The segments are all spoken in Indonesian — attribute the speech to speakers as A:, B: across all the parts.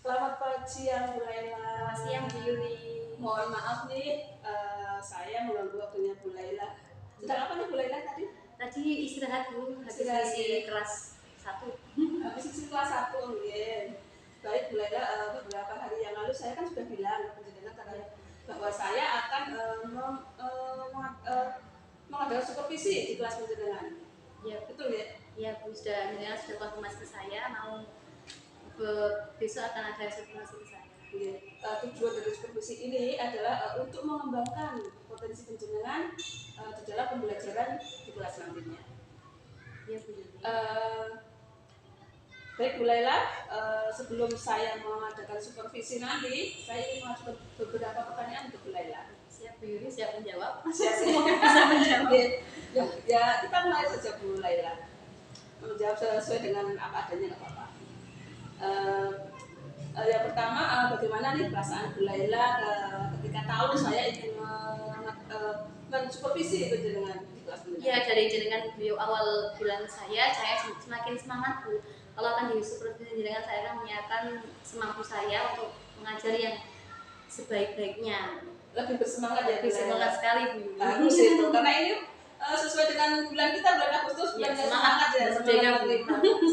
A: Selamat pagi yang Bu Laila.
B: Selamat siang Bu Yuli.
A: Mohon maaf nih, saya mengganggu waktunya Bu Laila. Sedang apa nih Bu Laila tadi?
B: Tadi istirahat Bu, habis
A: Istirahat,
B: isi
A: ya.
B: kelas 1.
A: Habis isi kelas 1, ya. Baik Bu Laila, beberapa hari yang lalu saya kan sudah bilang ke penjenengan bahwa saya akan mengadakan supervisi di kelas penjenengan.
B: Ya,
A: betul ya?
B: Ya Bu, sudah konfirmasi ke saya, mau besok akan ada supervisi ke saya.
A: Tujuan dari supervisi ini adalah untuk mengembangkan potensi penjenengan di dalam pembelajaran di kelas nantinya.
B: Ya Bu.
A: Baik Bu Laila, sebelum saya mengadakan supervisi nanti, saya ingin mengajukan beberapa pertanyaan untuk Bu Laila.
B: Siap Bu Yuli, siap menjawab.
A: Siap bisa menjawab. Ya, kita mulai saja Bu Laila. Menjawab sesuai dengan apa adanya, nggak apa-apa. Yang pertama, bagaimana nih perasaan Bu Laila ketika tahu saya ingin mensupervisi penjenengan di kelas penjenengan?
B: Ya, dari jenengan beliau awal bilang saya semakin semangat Bu. Kalau akan di supervisi jenengan, saya akan menyiapkan semampu saya untuk mengajari yang sebaik-baiknya.
A: Lebih bersemangat ya Bu Laila?
B: Lebih semangat sekali Bu.
A: Harus itu, karena ini sesuai dengan bulan kita, bulan Agustus, bulan semangat ya, semangat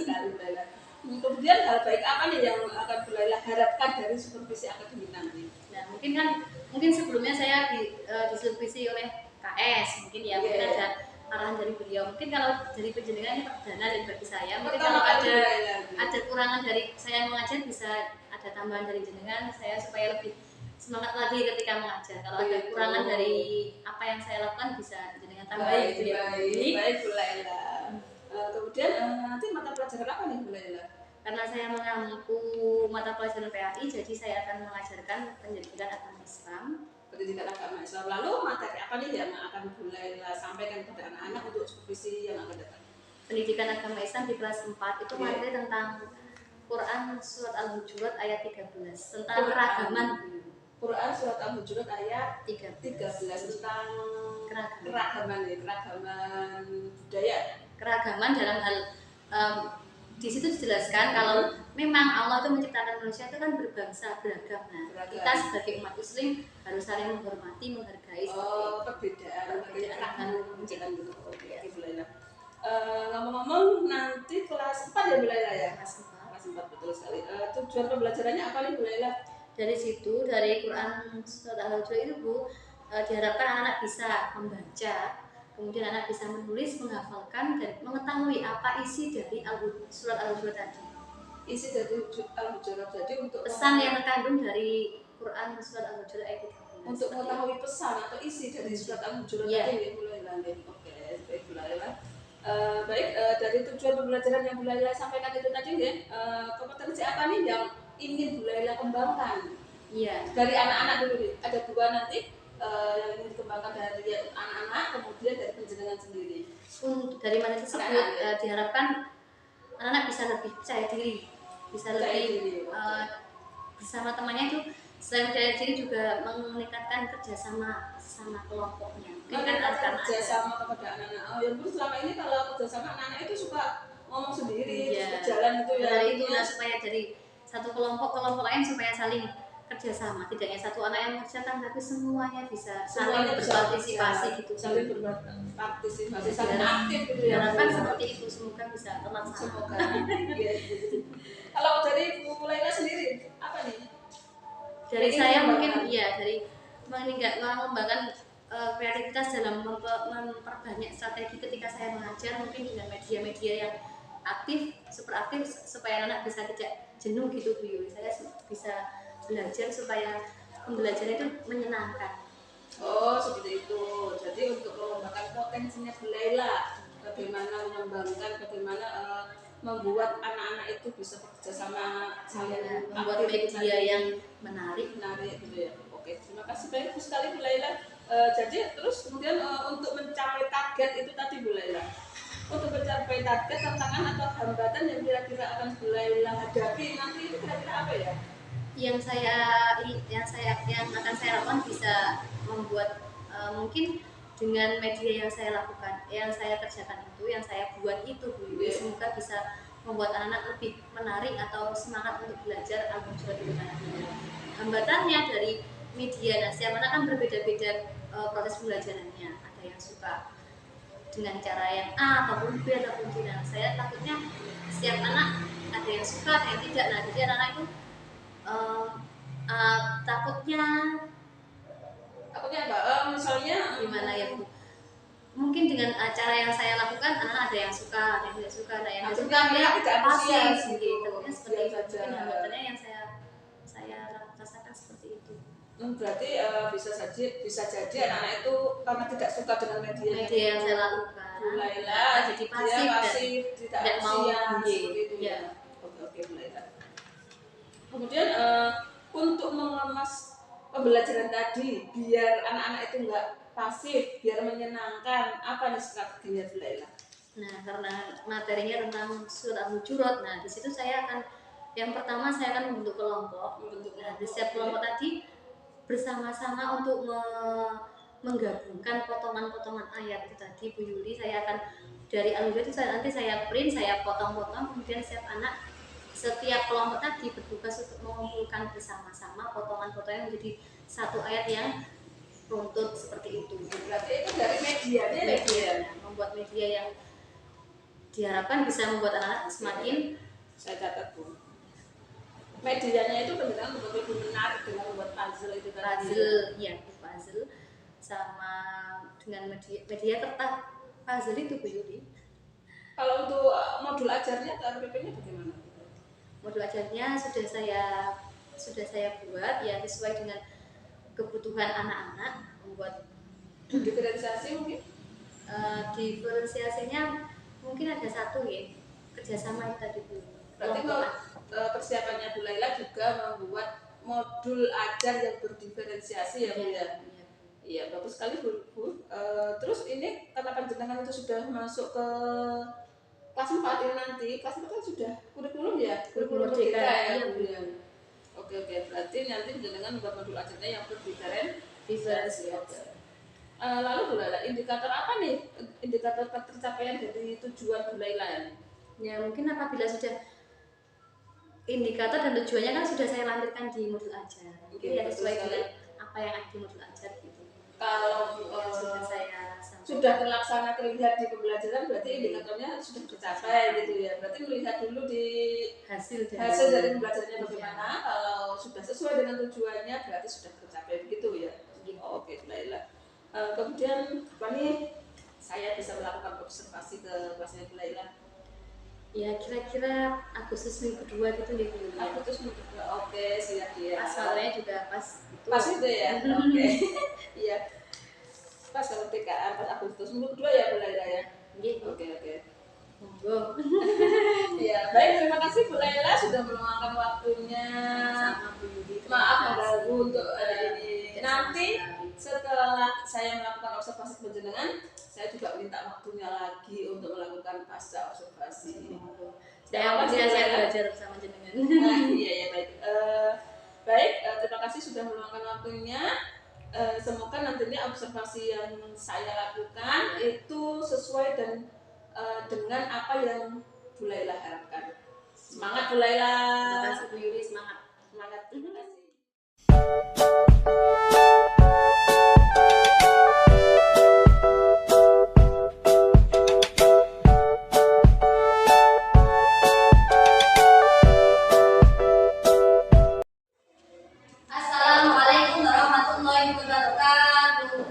A: sekali Bu Laila. Kemudian hal baik apa nih yang akan Bu Laila harapkan dari supervisi akademik nanti?
B: Nah, mungkin sebelumnya saya disupervisi oleh KS, mungkin ya, mungkin ada arahan dari beliau. Mungkin kalau dari penjenengan ini perdana dan bagi saya, mungkin kalau ada kurangan dari saya mengajar, bisa ada tambahan dari jenengan saya supaya lebih semangat lagi ketika mengajar. Kalau ada kurangan dari apa yang saya lakukan, bisa jenengan tambahin gitu ya.
A: Baik Bu Laila. Kemudian nanti mata pelajaran apa nih Bu Laila?
B: Karena saya mengampu mata pelajaran PAI, jadi saya akan mengajarkan pendidikan agama Islam.
A: Pendidikan agama Islam. Lalu materi apa nih yang akan Bu Laila sampaikan kepada anak-anak untuk supervisi yang akan datang?
B: Pendidikan agama Islam di kelas 4 itu materi tentang Quran surat Al-Hujurat ayat 13 tentang keragaman.
A: Quran surat Al-Hujurat ayat
B: 13
A: tentang keragaman budaya.
B: Keragaman dalam hal di situ dijelaskan kalau memang Allah itu menciptakan manusia itu kan berbangsa beragam. Nah, kita sebagai umat Muslim harus saling menghormati, menghargai
A: perbedaan penciptaan gitu. Oke, Bu Laila. Ngomong-ngomong, nanti kelas 4 ya Bu Laila ya? Kelas 4 betul sekali. Tujuan pembelajarannya apa nih Bu Laila?
B: Dari situ, dari Quran surat Al-Hujurat itu Bu, diharapkan anak bisa membaca, kemudian anak bisa menulis, menghafalkan, dan mengetahui apa isi dari surat Al-Hujurat tadi.
A: Isi dari Al-Hujurat tadi untuk
B: pesan yang terkandung dari Quran surat Al-Hujurat ayat 13.
A: Untuk mengetahui pesan atau isi dari surat Al-Hujurat tadi, Bu Laila. Oke, baik Bu Laila. Baik, dari tujuan pembelajaran yang Bu Laila sampaikan itu tadi ya, kompetensi apa nih yang ingin Bu Laila kembangkan?
B: Iya.
A: Dari anak-anak dulu nih, ada 2 nanti yang ingin dikembangkan dari anak-anak, kemudian dari penjenengan sendiri.
B: Dari mana tersebut diharapkan anak-anak bisa lebih percaya diri, bisa lebih bersama temannya itu selain percaya diri juga meningkatkan kerjasama sama kelompoknya.
A: Kerjasama kepada anak-anak. Oh ya Bu, selama ini kalau kerjasama anak-anak itu suka ngomong sendiri, jalan itu ya.
B: Itu supaya dari satu kelompok lain supaya saling kerjasama, tidak hanya satu anak yang mengerjakan, tapi semuanya bisa saling berpartisipasi gitu.
A: Saling berpartisipasi, saling aktif gitu ya.
B: Harapan seperti itu, semoga bisa terlaksana.
A: Semoga. Kalau dari Bu Laila sendiri apa nih?
B: Dari saya mungkin dari mengembangkan kreativitas dalam memperbanyak strategi ketika saya mengajar, mungkin dengan media-media yang aktif, super aktif, supaya anak bisa tidak jenuh gitu Bu Yuli. Saya bisa belajar supaya pembelajaran itu menyenangkan.
A: Oh, seperti itu. Jadi untuk mengembangkan potensinya Bu Laila, bagaimana mengembangkan, bagaimana membuat anak-anak itu bisa bekerja sama, saling
B: membuat media yang menarik
A: gitu ya. Oke, terima kasih banyak sekali Bu Laila. Jadi terus kemudian untuk mencapai target itu tadi Bu Laila, untuk mencapai target, tantangan atau hambatan yang kira-kira akan Bu Laila hadapi nanti itu kira-kira apa ya?
B: Yang akan saya lakukan bisa membuat mungkin dengan media yang saya lakukan, yang saya kerjakan itu, yang saya buat itu Bu Yuli, semoga bisa membuat anak-anak lebih menarik atau semangat untuk belajar Al-Hujurat itu tadi. Hambatannya dari media, nah setiap anak kan berbeda-beda proses pembelajarannya. Ada yang suka dengan cara yang A ataupun B ataupun C. Nah, saya takutnya setiap anak ada yang suka, ada yang tidak. Nah, jadi anak-anak itu takutnya
A: apa? Misalnya
B: gimana ya Bu? Mungkin dengan acara yang saya lakukan anak-anak ada yang suka, ada yang tidak suka, ada yang tidak suka dia
A: tidak
B: pasif
A: antusias
B: gitu. Takutnya seperti itu.
A: saja.
B: Mungkin hambatannya yang saya rasakan seperti itu.
A: Berarti bisa jadi anak-anak itu karena tidak suka dengan media
B: yang saya lakukan,
A: Bu Laila,
B: jadi
A: pasif
B: tidak mau
A: seperti itu ya. Oke Bu Laila. Kemudian untuk mengemas pembelajaran tadi biar anak-anak itu enggak pasif, biar menyenangkan, apa nih strateginya Bu Laila?
B: Nah, karena materinya tentang surat Al-Hujurat, nah di situ saya akan yang pertama saya akan membentuk kelompok. Nah, di setiap kelompok tadi bersama-sama untuk menggabungkan potongan-potongan ayat itu tadi Bu Yuli. Saya akan dari Al-Hujurat itu nanti saya print, saya potong-potong, kemudian setiap kelompok tadi bertugas untuk mengumpulkan bersama-sama potongan-potongan menjadi satu ayat yang runtut seperti itu.
A: Berarti itu dari media,
B: membuat media yang diharapkan bisa membuat anak-anak semakin,
A: saya catat Bu, medianya itu benar-benar lebih menarik dengan membuat puzzle itu tadi.
B: Puzzle sama dengan media kertas puzzle itu Bu Yuli.
A: Kalau untuk modul ajarnya TRPP-nya bagaimana?
B: Modul ajarnya sudah saya buat ya sesuai dengan kebutuhan anak-anak, membuat
A: diferensiasi mungkin.
B: Diferensiasinya mungkin ada satu ya, kerjasama itu tadi Bu.
A: Berarti persiapannya Bu Laila juga membuat modul ajar yang berdiferensiasi ya Bu ya. Iya, bagus sekali Bu. Terus ini karena panjenengan itu sudah masuk ke kelas 4 ini nanti, kelas 4 kan sudah kurikulum ya, kurikulum merdeka ya Bu ya. Oke, berarti nanti panjenengan membuat modul ajarnya yang berdiferensiasi. Lalu Bu Laila, indikator apa nih? Indikator tercapaian dari tujuan Bu Laila ini?
B: Ya mungkin apabila sudah indikator dan tujuannya kan sudah saya lampirkan di modul ajar. Mungkin ya sesuai dengan apa yang ada di modul ajar gitu.
A: Kalau sudah terlaksana terlihat di pembelajaran berarti indikatornya sudah tercapai gitu ya. Berarti melihat dulu di hasil dari pembelajarannya bagaimana. Kalau sudah sesuai dengan tujuannya berarti sudah tercapai begitu ya. Oke, baiklah. Kemudian apa nih saya bisa melakukan observasi ke kelasnya Bu Laila?
B: Ya kira-kira Agustus minggu kedua gitu nih Bu.
A: Agustus minggu kedua, oke siap ya.
B: Pas juga pas itu.
A: Pas itu ya, oke. Iya. Pas kalau TKA pas Agustus minggu kedua ya Bu Laila ya. Oke. Monggo. Ya baik, terima kasih Bu Laila sudah meluangkan waktunya.
B: Sama Bu Yudi.
A: Maaf mengganggu untuk ini. Nanti setelah saya melakukan observasi panjenengan, saya juga minta waktunya lagi untuk melakukan pasca observasi.
B: Saya belajar bersama jenengan.
A: Iya baik. Baik, terima kasih sudah meluangkan waktunya. Semoga nantinya observasi yang saya lakukan itu sesuai dan dengan apa yang Bu Laila harapkan. Semangat Bu Laila.
B: Terima kasih Bu Yuli, semangat.
A: Terima kasih.
B: Assalamualaikum warahmatullahi wabarakatuh.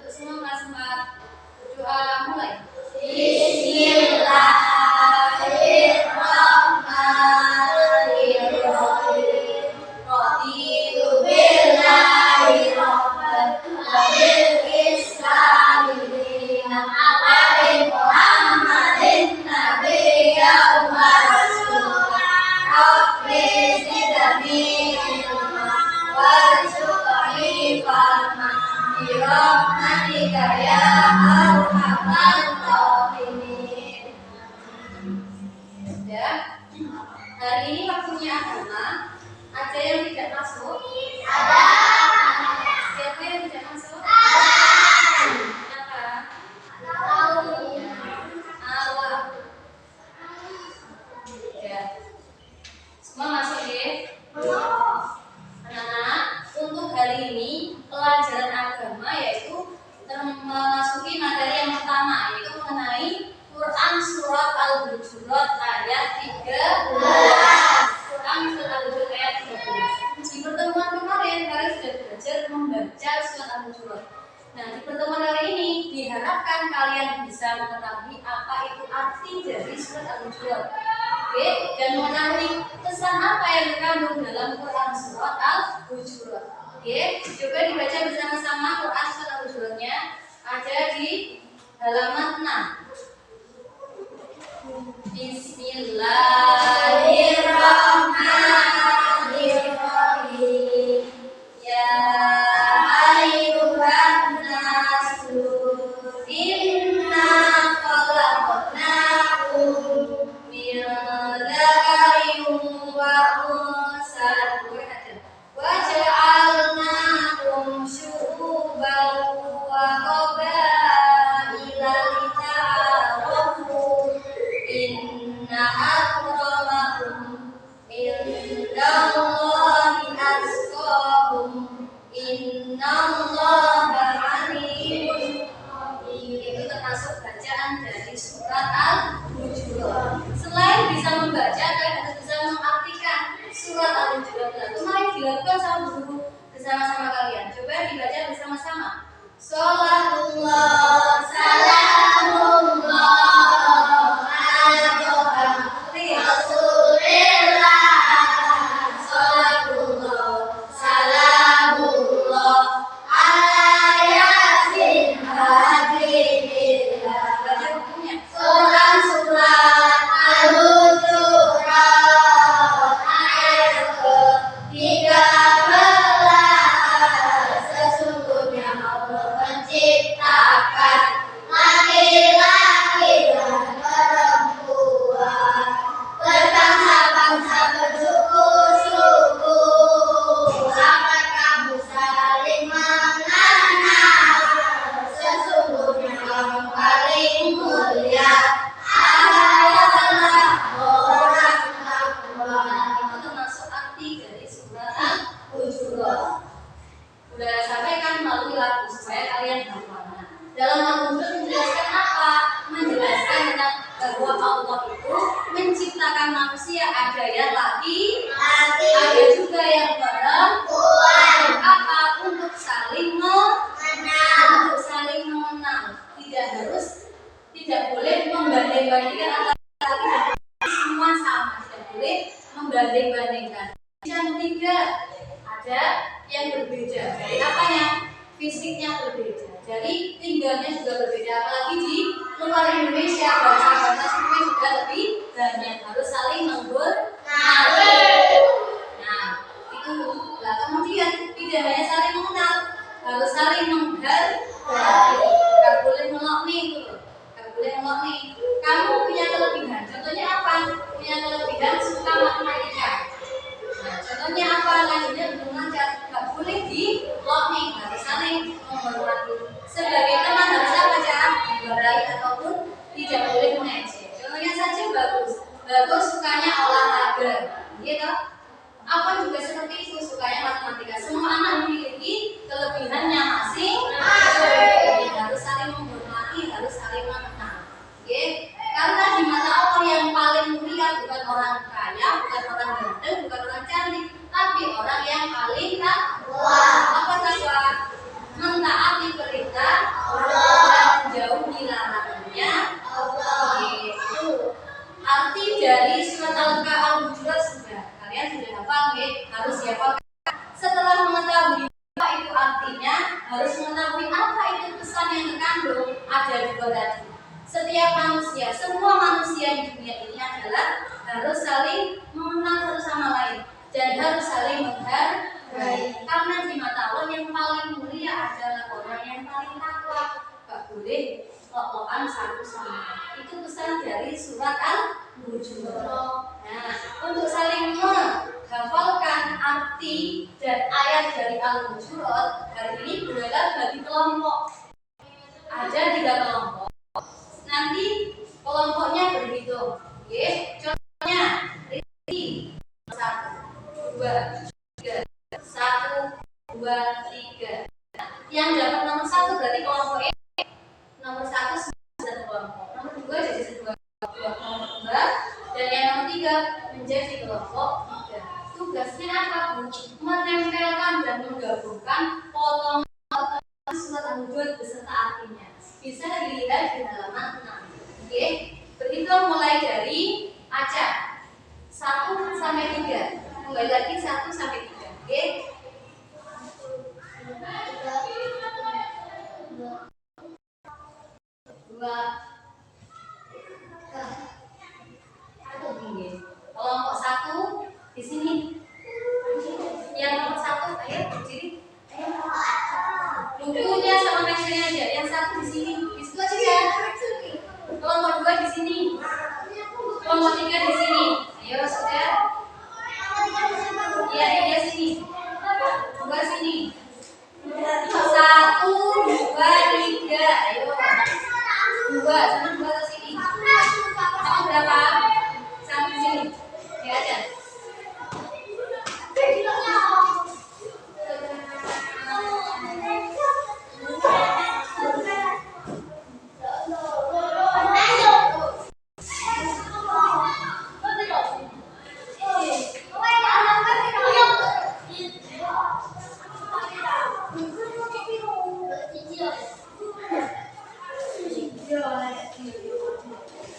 B: Untuk semua kelas 4 doa mulai. Bismillahirrahmanirrahim. Raditu billahi rabban wa bil islami dinan wa bi Muhammadin nabiyyan wa rasulan. Rabbi zidni ilma warzuqni fahma bi rahmatika ya arhamar rahimin. Ya. Hari ini waktunya agama. Ada yang tidak masuk? Ada. Siapa yang tidak masuk? Ada. ayat 13. Quran surat Al-Hujurat ayat 13. Di pertemuan kemarin kalian sudah belajar membaca surat Al-Hujurat. Nah, di pertemuan kali ini diharapkan kalian bisa mengetahui apa itu arti dari surat Al-Hujurat. Oke, dan mengetahui pesan apa yang terkandung dalam Quran surat Al-Hujurat. Oke, coba dibaca bersama-sama Quran surat Al-Hujuratnya ada di halaman 6. Bismillahirrahmanirrahim. Ya ayyuhan nasu inna khalaqnakum min dzakarin wa unsa wa ja'alnakum syu'uban wa qabaila lita'arafu inna akramakum indallahi atqakum innallaha alimun khabir. Itu termasuk bacaan dari surat Al-Hujurat. Selain bisa membaca, kalian harus bisa mengartikan surat Al-Hujurat. Itu mari dilakukan sama guru bersama-sama kalian. Coba dibaca bersama-sama. Salatullah salamullah ala Rasulillah. Salatullah salamullah ala yasin habibillah. Baca bukunya. Surat Al-Hujurat ayat ke-13. Sesungguhnya Allah menciptakan laki-laki dan perempuan, berbangsa-bangsa, bersuku-suku. Agar kamu saling mengenal. Sesungguhnya yang paling mulia adalah orang takwa. Itu termasuk arti dari surat Al-Hujurat. Udah sampaikan melalui lagu supaya kalian hafal. Dalam Al-Hujurat menjelaskan apa? Menjelaskan tentang bahwa Allah itu menciptakan manusia, ada yang laki, ada juga yang perempuan. Apa? Untuk saling mengenal, untuk saling mengenal. Tidak boleh membanding-bandingkan antara laki dan perempuan, semua sama, tidak boleh membanding-bandingkan. Yang ketiga, ada yang berbeda. Dari apanya? Fisiknya berbeda. Dari tinggalnya juga berbeda. Apalagi di luar Indonesia, bangsa-bangsa suku juga lebih banyak. Harus saling mengenali. Nah, itu. Nah, kemudian tidak hanya saling mengenal, harus saling menghargai. Gak boleh melok nih, gak boleh melok nih. Kamu punya kelebihan. Contohnya apa? Punya kelebihan suka matematika. Nah, contohnya apa? Lanjutnya hubungan gak boleh di nih, harus saling menghormati. Sebagai teman harus apa cara? Dihargai ataupun tidak boleh mengejek. Contohnya saja bagus sukanya olahraga, gitu. Apa juga seperti itu, sukanya matematika. Semua anak memiliki kelebihannya masing-masing. Harus saling menghormati, harus saling mengenal. Oke? Karena di mata Allah yang paling mulia bukan orang kaya, bukan orang ganteng, bukan orang cantik, tapi orang yang paling takwa. Apa takwa? Mentaati perintah Allah dan menjauhi larangannya Allah. Itu arti dari surat Al-Hujurat sudah. Kalian sudah hafal, harus dihafal. Setelah mengetahui apa itu artinya, harus mengetahui apa itu pesan yang terkandung. Ada dua tadi. Setiap manusia, semua manusia di dunia ini adalah harus saling mengenal satu sama lain dan harus saling menghargai. Karena di mata Allah yang paling mulia adalah orang yang paling takwa. Gak boleh lok-lokan satu sama lain. Itu pesan dari surat Al-Hujurat. Nah, untuk saling menghafalkan arti dan ayat dari Al-Hujurat, hari ini bolehlah bagi kelompok. Ada 3 kelompok. Nanti kelompoknya berhitung. Contohnya Rizky 1, 2, 3, 1, 2, 3. Yang dapat nomor 1 berarti kelompok E. Nomor 1 satu kelompok. Nomor 2 jadi 2 kelompok. Dan yang menjadi kelompok 3. Tugasnya apa, Bu? Menempelkan dan menggabungkan potongan surat al-hujud beserta artinya. Bisa dilihat di halaman 6. Oke, berhitung mulai dari Aca 1 sampai 3. Kembali lagi 1 sampai 3. Oke. 2. Kelompok 1 di sini. Yang nomor 1, ayo di sini. Bukunya sama meja aja. Yang 1 di sini. Di situ aja ya. Kelompok 2 di sini. Kelompok 3 di sini. Ayo sudah. Iya, dia sini. 2 sini. 1, 2, 3. Ayo. 2 sama 2 ke sini. Sama berapa? 1 di sini. Ya aja.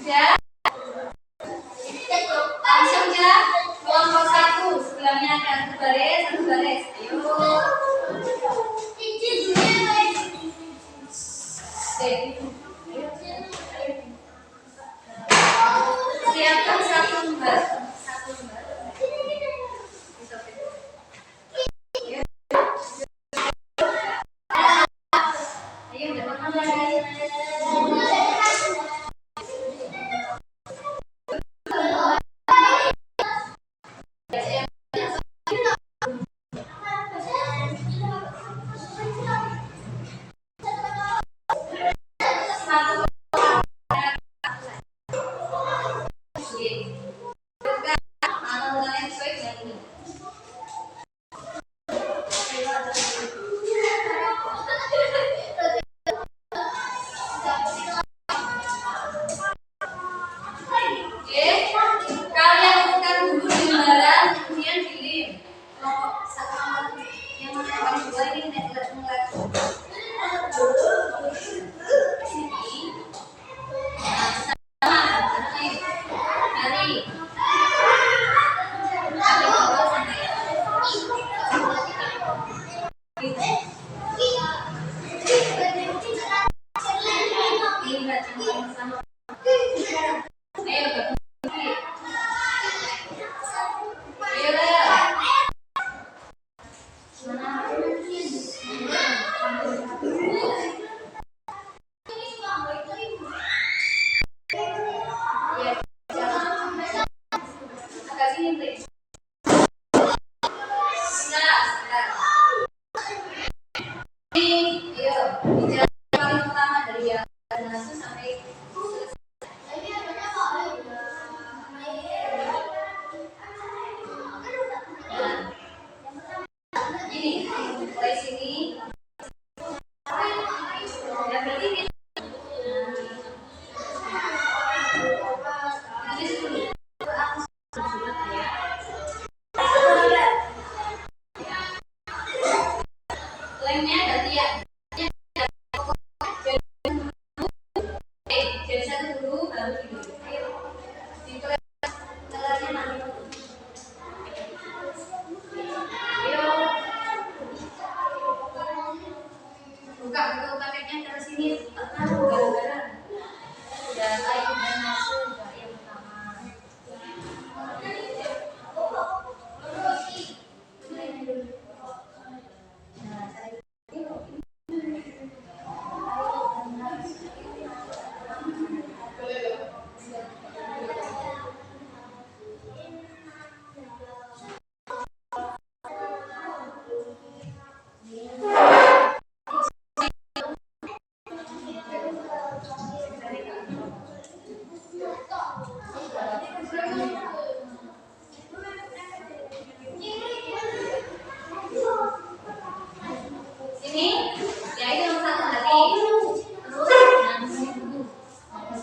B: Ya. Langsung ya. Kelompok 1 sebelahnya akan berbaris, satu baris. Ayo. Siapkan 1 lembar. 1 lembar. Ayo, jangan lagi.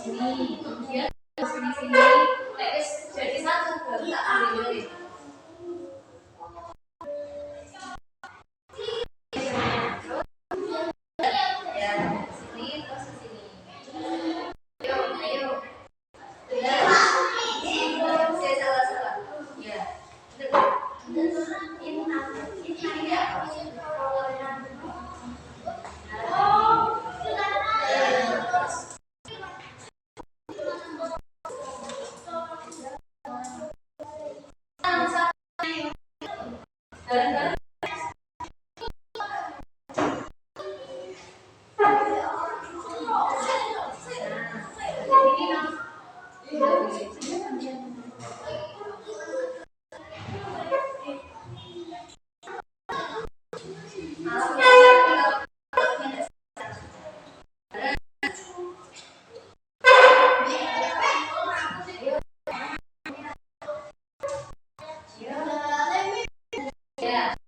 B: sini kemudian sini sini jadi satu baru tak ambil Bareng-bareng. Ya.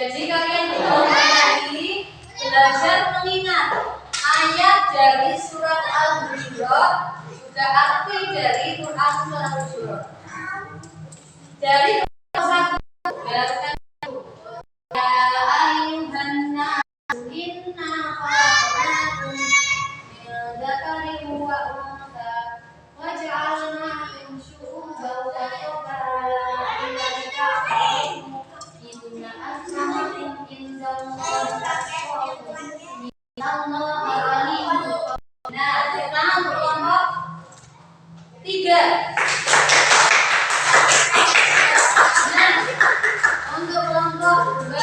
B: Jadi kalian berlomba lagi belajar mengingat ayat dari surat Al-Hujurat juga arti dari Quran surat Al-Hujurat. Dari satu ya ayuhan nas inna khalaqnakum min dzakarin wa untha wa ja'alnakum syu'uban wa qabaila lita'arafu inna akramakum indallahi atqakum innallaha alimun khabir. Nah, sekarang untuk kelompok 3. Nah, untuk kelompok 2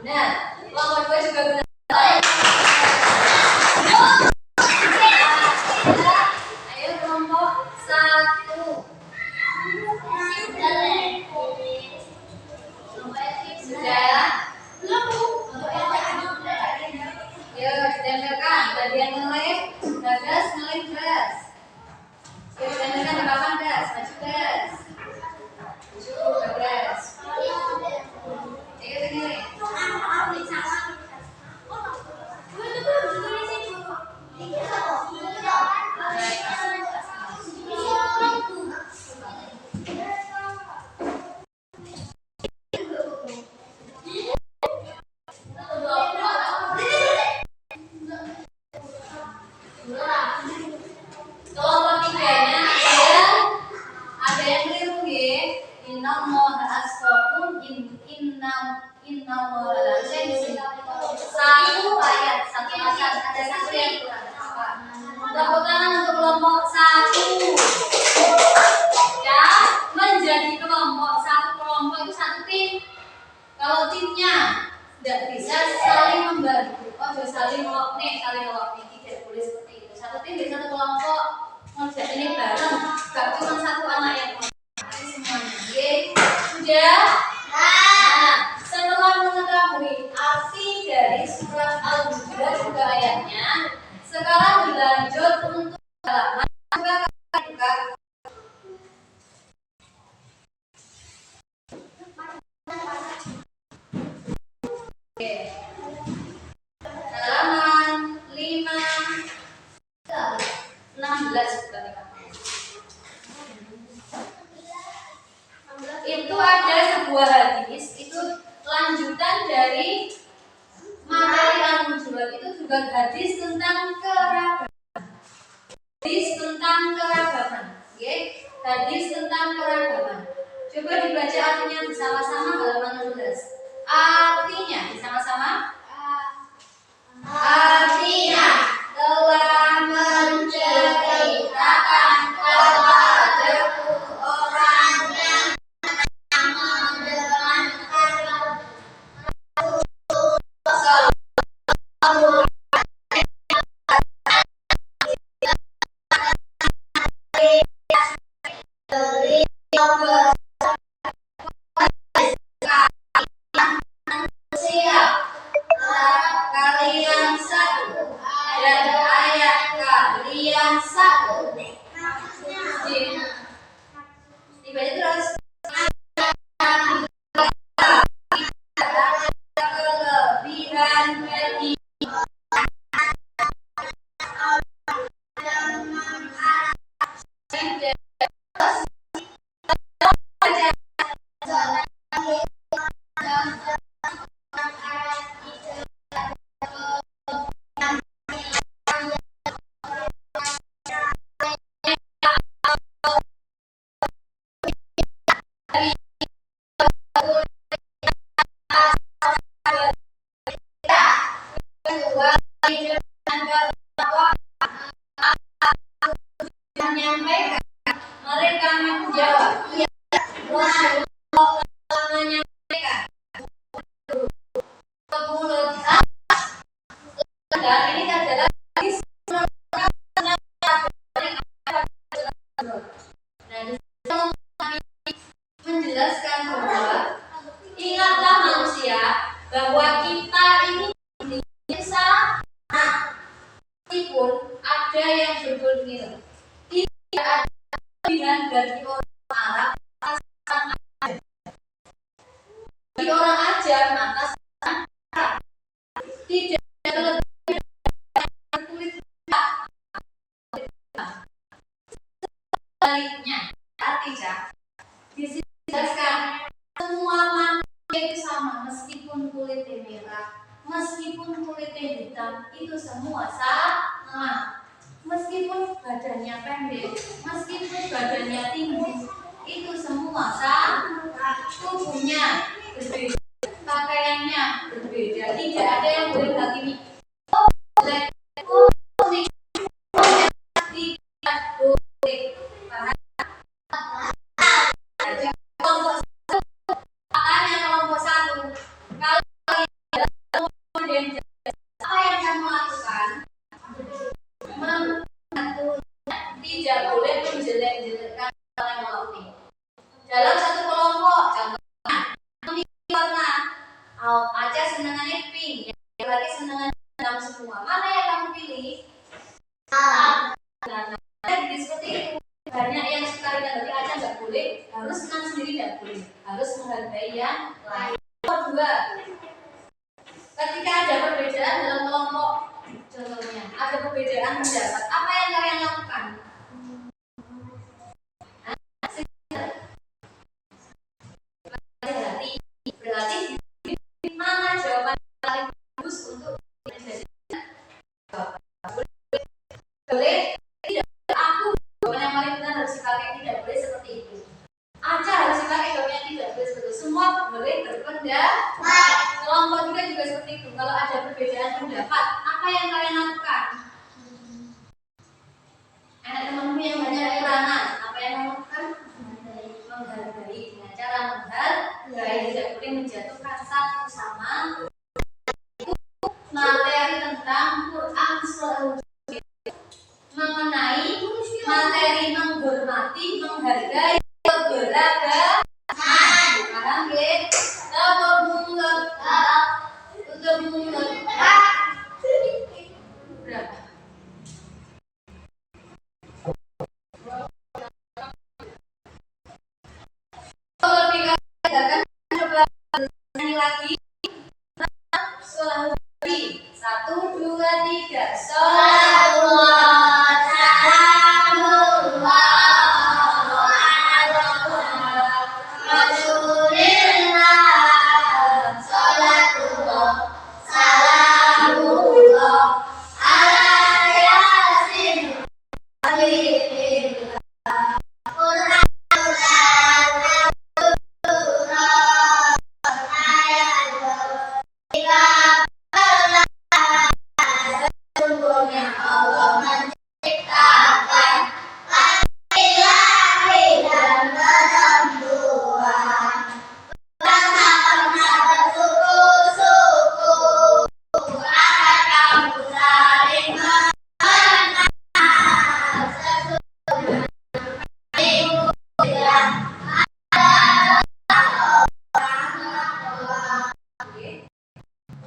B: nah, kelompok 2 juga benar. Ayo kelompok 1. Sudah? Yuk, ditempelkan. Bagian ngelip, gagas, ngelip, gas. Yuk, ditempelkan ke belakang, gas. Maju, gas. Maju, gas. Ayo, sini. Kelompok 3-nya ada yang keliru ya. Innallaha asqakum innallaha la yusri. Satu ayat, satu ayat, ada satu yang kurang. Tepuk tangan untuk kelompok 1. Ya, menjadi kelompok, satu kelompok itu satu tim. Kalau timnya tidak bisa saling membantu, saling melok nih, tidak boleh seperti itu. Satu tim di satu kelompok ngerjain ini bareng, gak cuma satu anak yang semuanya. Oke, sudah? Nah, setelah mengetahui arti dari surat Al-Hujurat juga ayatnya, sekarang dilanjut untuk halaman buka. Oke. Halaman 16 itu ada sebuah hadis, itu lanjutan dari materi Al-Hujurat, itu juga hadis tentang keragaman. Oke? Hadis tentang keragaman. Coba dibaca artinya bersama-sama halaman 16. Artinya bersama-sama. Artinya telah menceritakan kepadaku orang yang mendengarkan kalian satu dan ayat kalian satu. Dibaca terus. Kelebihan bagi menyampaikan, mereka menjawab iya. Rasulullah menyampaikan ke mulut dan ini adalah menjelaskan bahwa ingatlah manusia bahwa kita ini bisa meskipun ada yang berbuat tidak ada dan bagi orang Arab bagi orang Ajam atas tidak terlebih kulit sebaliknya. Artinya di sini dijelaskan semua manusia itu sama meskipun kulitnya merah, meskipun kulitnya hitam, itu semua sama. Meskipun badannya pendek, meskipun badannya tinggi, itu semua sama. Tubuhnya berbeda, pakaiannya berbeda, tidak ada yang boleh hakimi. Boleh, boleh, tidak boleh. Makanya kelompok satu, kalau kemudian apa yang kamu lakukan? Tidak boleh menjelek-jelekkan orang lain. Dalam satu kelompok, contohnya memilih warna, Aca senangannya pink, yang lagi senangannya hitam semua. Mana yang kamu pilih? Jadi seperti itu. Banyak yang sekali dan Aca nggak boleh, harus senang sendiri nggak boleh, harus menghargai yang lain. Kedua, ketika ada perbedaan dalam kelompok, contohnya ada perbedaan pendapat, apa yang kalian lakukan? Berarti mana jawaban paling bagus untuk menjadi jawaban? Boleh tidak? Aku jawaban yang paling benar harus dipakai, tidak boleh seperti itu. Aca harus dipakai jawaban yang tidak boleh seperti itu. Semua boleh berpendapat. Kelompok juga seperti itu. Kalau ada perbedaan pendapat, apa yang kalian lakukan? Anak temanmu yang banyak kekurangan, apa yang kamu lakukan? Menghargai dengan cara menghargai, tidak boleh menjatuhkan satu sama itu. Materi tentang Quran selalu mengenai materi menghormati, menghargai keberagaman. Paham ya? Berapa? Kalau dikatakan coba nyanyi lagi. Sholawat 1, 2, 3. Sholawat salamullah ala Rasulillah. Sholatullah salamullah ala Yasin Habibullah.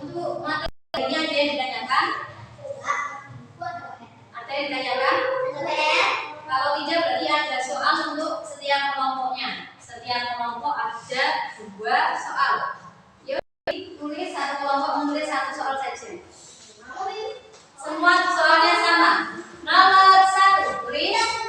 B: Untuk materinya ada yang ditanyakan? Ada yang ditanyakan? Kalau tidak berarti ada soal untuk setiap kelompoknya. Setiap kelompok ada 2 soal. Yuk tulis satu kelompok menulis 1 soal saja. Semua soalnya sama. Nomor 1 tulis.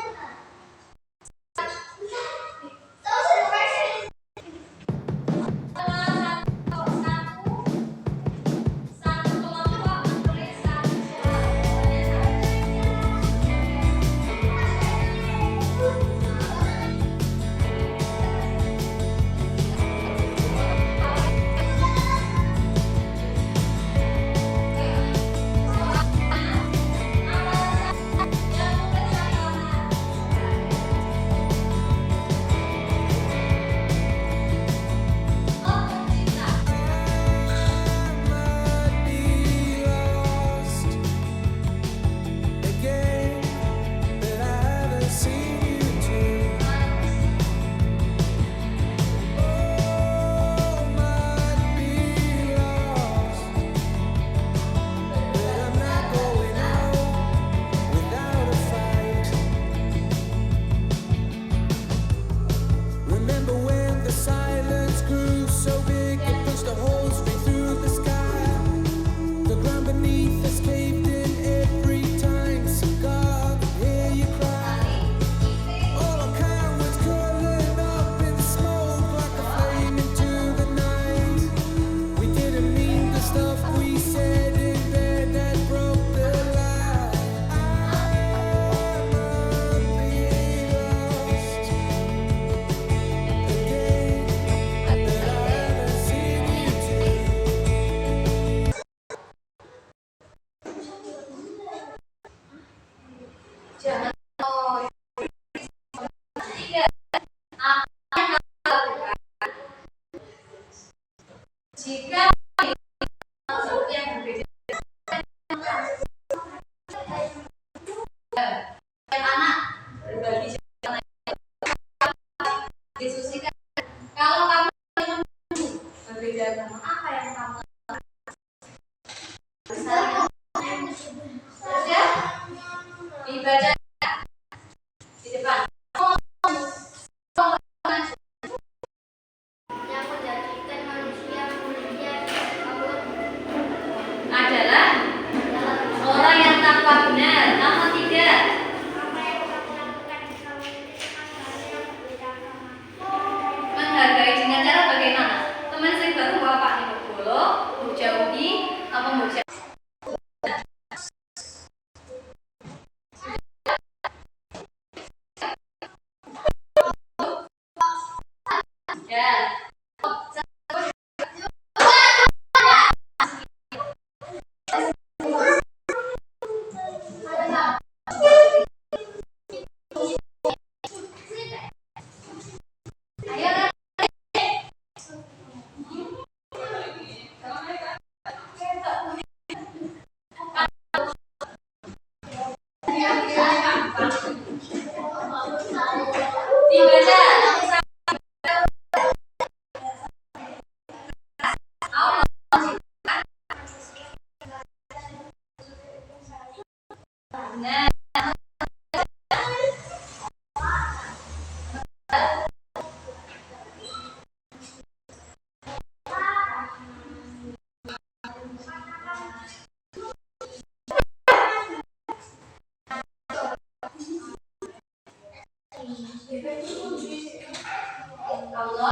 B: Allah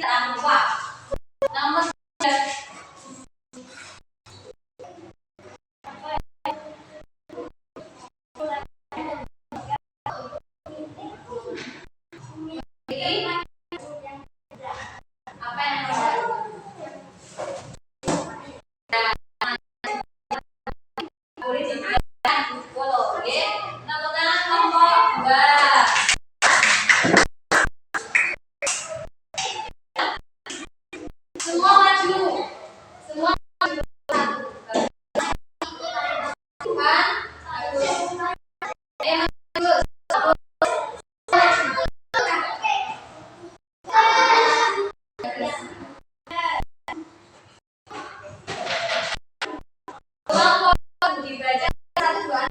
B: orang tua. Nomor 3. Apa yang nomor? Boleh dijelaskan psikolog, oke? Nomor 2. Semua maju. Semua maju. Kan? Kelompok dibaca 1 2.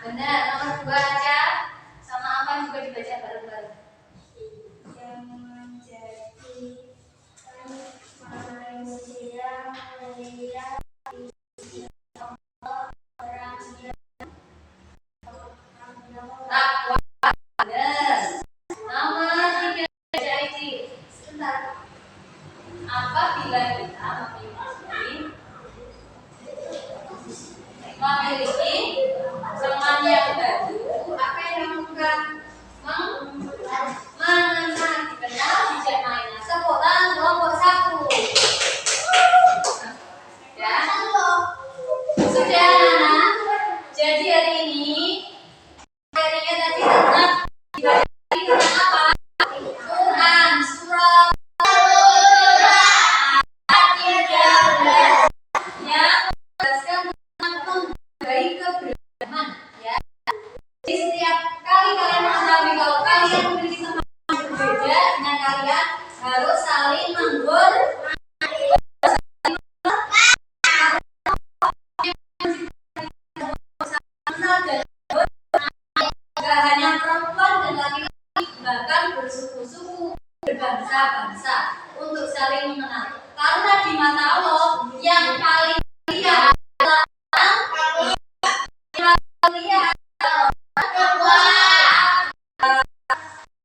B: Benar, nomor 2 aja. Sama apa juga dibaca bareng-bareng. Yang menjadi manusia mulia takwa. Benar. Nomor 3 baca isi. Sebentar. Apabila kita memiliki teman yang baru, apa yang dilakukan? Mengenal, dikenal, bijak mainan. Tepuk tangan kelompok 1. Ya. Sudah, anak. Jadi hari ini materinya tadi tentang apa? Quran surah yang menjelaskan tentang membaik keberagaman, ya. Jadi setiap kali kalian mengetahui kalau kalian memiliki teman yang berbeda dengan kalian, harus saling menghormati. Gak hanya perempuan dan laki-laki, bahkan bersuku-suku, berbangsa-bangsa, untuk saling mengenal. Karena di mata Allah yang paling mulia adalah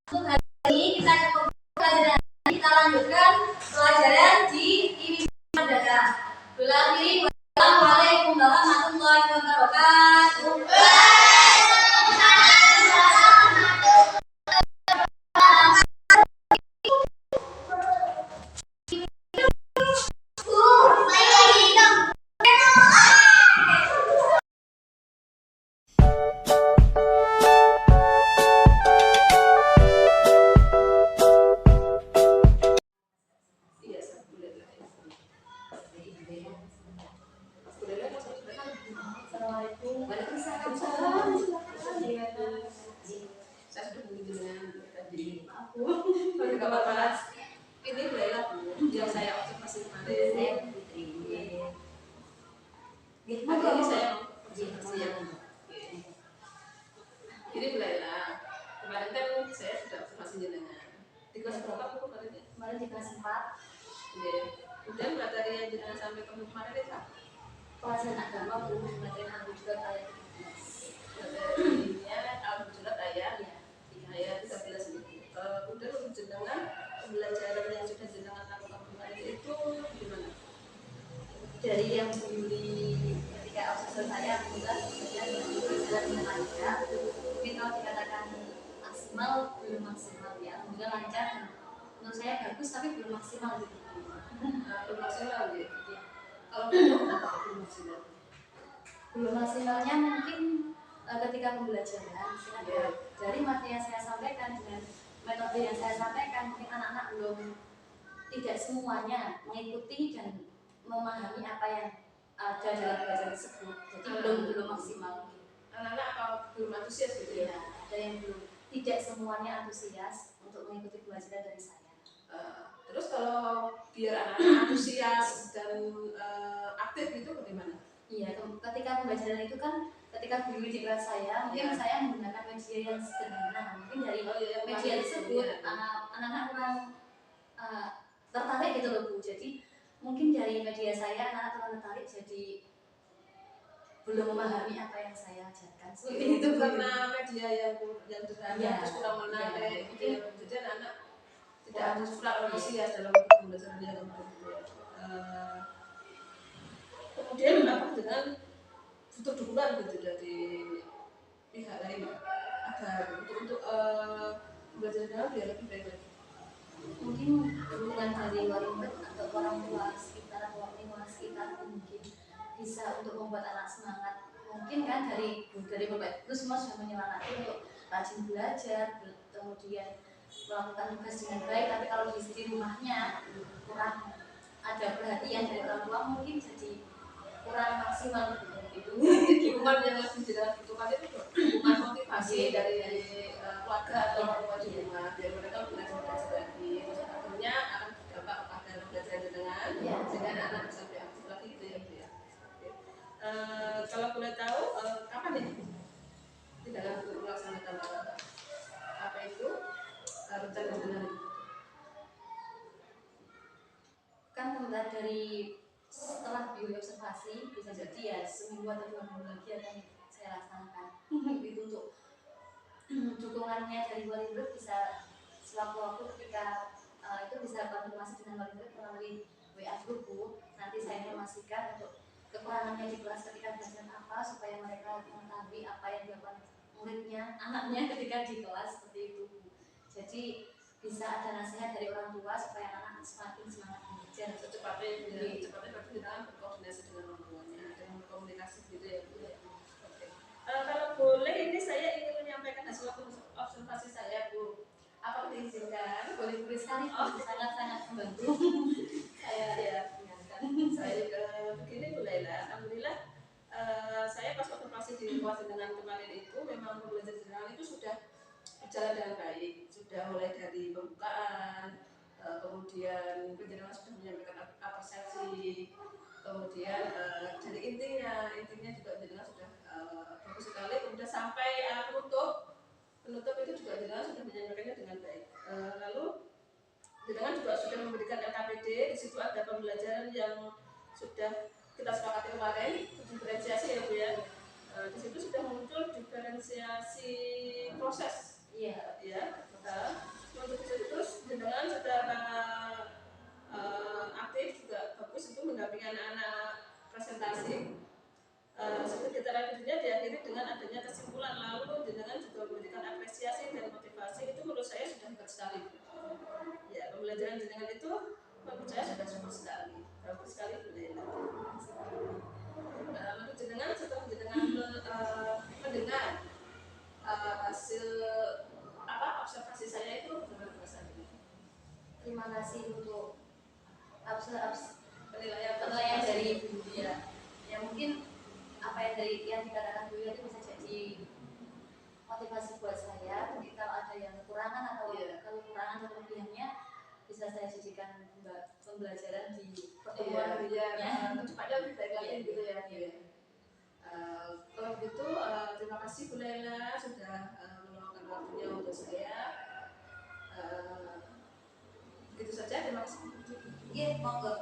B: untuk hari ini kita cukup pelajaran. Kita lanjutkan pelajaran di ini mendatang. Wassalamualaikum warahmatullahi wabarakatuh.
A: Iya, boleh lah.
B: Assalamualaikum.
A: Waalaikumsalam. Saya sudah begitu dengan tadi. Tidak apa-apa. Ini Laila Bu, yang saya observasi kemarin.
B: Saya Putri.
A: Hari ini saya observasi yang ini Bu Laila. Kemarin kan saya sudah observasi jenengan. Di kelas berapa Bu kemarin?
B: Kemarin di kelas 4
A: Iya. Kemudian materi yang jenengan sampaikan kemarin itu apa?
B: pelajaran agama belum materi juga ayat 13.
A: Materinya Al-Hujurat ayat 13 ini. Kemudian untuk jenengan pembelajaran yang sudah jenengan lakukan kemarin itu gimana?
B: Dari yang Juli ketika obsesi saya kemudian pelajaran matematika mungkin kalau dikatakan maksimal belum maksimal, ya kemudian lancar dan menurut saya bagus tapi belum maksimal gitu.
A: Belum maksimal gitu. Kalau belum maksimal.
B: Belum maksimalnya mungkin ketika pembelajaran dari materi yang saya sampaikan dengan metode yang saya sampaikan, mungkin anak-anak belum, tidak semuanya mengikuti dan memahami apa yang ada dalam pelajaran tersebut. Jadi belum maksimal.
A: Anak-anak kalau belum antusias gitu ya?
B: Ya, ada yang belum, tidak semuanya antusias untuk mengikuti pelajaran dari saya.
A: Terus kalau biar anak-anak antusias dan aktif itu bagaimana?
B: Iya, ketika pembelajaran itu kan ketika guru di kelas saya mungkin saya menggunakan media yang sederhana, mungkin dari media tersebut anak-anak kurang tertarik gitu loh Bu. Jadi mungkin dari media saya anak-anak kurang tertarik, jadi belum memahami apa yang saya ajarkan. Seperti
A: itu karena media yang sederhana terus kurang menarik. Jadi anak-anak tidak ada kurang antusias dalam pembelajaran yang kemudian apa dengan butuh dukungan gitu dari pihak lain agar untuk belajar dalam biar lebih baik lagi.
B: Mungkin dukungan dari wali murid atau orang tua sekitar atau orang tua sekitar mungkin bisa untuk membuat anak semangat. Mungkin kan dari Bapak Ibu semua sudah menyemangati untuk rajin belajar, kemudian melakukan tugas dengan baik, tapi kalau di rumahnya kurang ada perhatian dari orang tua mungkin jadi kurang maksimal gitu.
A: Dukungan yang lebih jelas butuhkan itu dukungan motivasi dari keluarga atau orang tua di rumah biar mereka belajar lagi. Terus akhirnya akan berdampak kepada belajar dengan sehingga anak bisa lebih aktif lagi gitu ya Bu ya. Kalau boleh tahu kapan nih tidak akan melaksanakan apa itu rencana dengan
B: kan kemudian dari setelah observasi bisa jadi ya seminggu atau 2 minggu lagi akan saya laksanakan. Itu untuk dukungannya dari wali murid bisa sewaktu-waktu ketika itu bisa konfirmasi dengan wali murid melalui WA group Bu. Nanti saya informasikan untuk kekurangannya di kelas ketika belajar apa supaya mereka mengetahui apa yang dilakukan muridnya, anaknya ketika di kelas seperti itu Bu. Jadi bisa ada nasihat dari orang tua supaya anak semakin semangat belajar
A: secepatnya berarti kita berkoordinasi dengan orang tuanya dengan berkomunikasi gitu ya Bu. Kalau boleh ini saya ingin menyampaikan hasil observasi saya Bu. Apa diizinkan?
B: Boleh sekali, sangat-sangat membantu.
A: Saya ya ingatkan. Saya begini Bu Laila. Alhamdulillah saya pas observasi di kelas dengan kemarin itu memang pembelajaran general itu sudah berjalan dengan baik. Sudah mulai dari pembukaan, kemudian penjelasan sudah menyampaikan persepsi, kemudian jadi intinya juga penjelasan sudah bagus sekali, kemudian sampai penutup itu juga jenengan sudah menyampaikannya dengan baik. Lalu jenengan juga sudah memberikan LKPD, di situ ada pembelajaran yang sudah kita sepakati kemarin, diferensiasi ya Bu ya. Di situ sudah muncul diferensiasi proses.
B: Iya.
A: Ya. Untuk itu terus jenengan secara aktif juga bagus itu mendampingi anak-anak presentasi. Seperti keterangannya diakhiri dengan adanya kesimpulan, lalu jenengan juga memberikan apresiasi dan motivasi. Itu menurut saya sudah hebat sekali. Ya, pembelajaran jenengan itu menurut saya sudah super sekali, bagus sekali Bu Laila. Lalu jenengan setelah jenengan mendengar hasil observasi saya itu bagaimana perasaannya?
B: Terima kasih untuk
A: penilaian
B: dari Bu ya. Ya mungkin apa yang dikatakan Bu itu bisa jadi motivasi buat saya. Mungkin kalau ada yang kekurangan atau kekurangan atau kelebihannya bisa saya jadikan pembelajaran di pertemuan berikutnya.
A: Cepatnya lebih baik lagi gitu ya. Kalau begitu terima kasih Bu Laila sudah meluangkan waktunya untuk saya. Begitu saja, terima kasih.
B: Iya, monggo.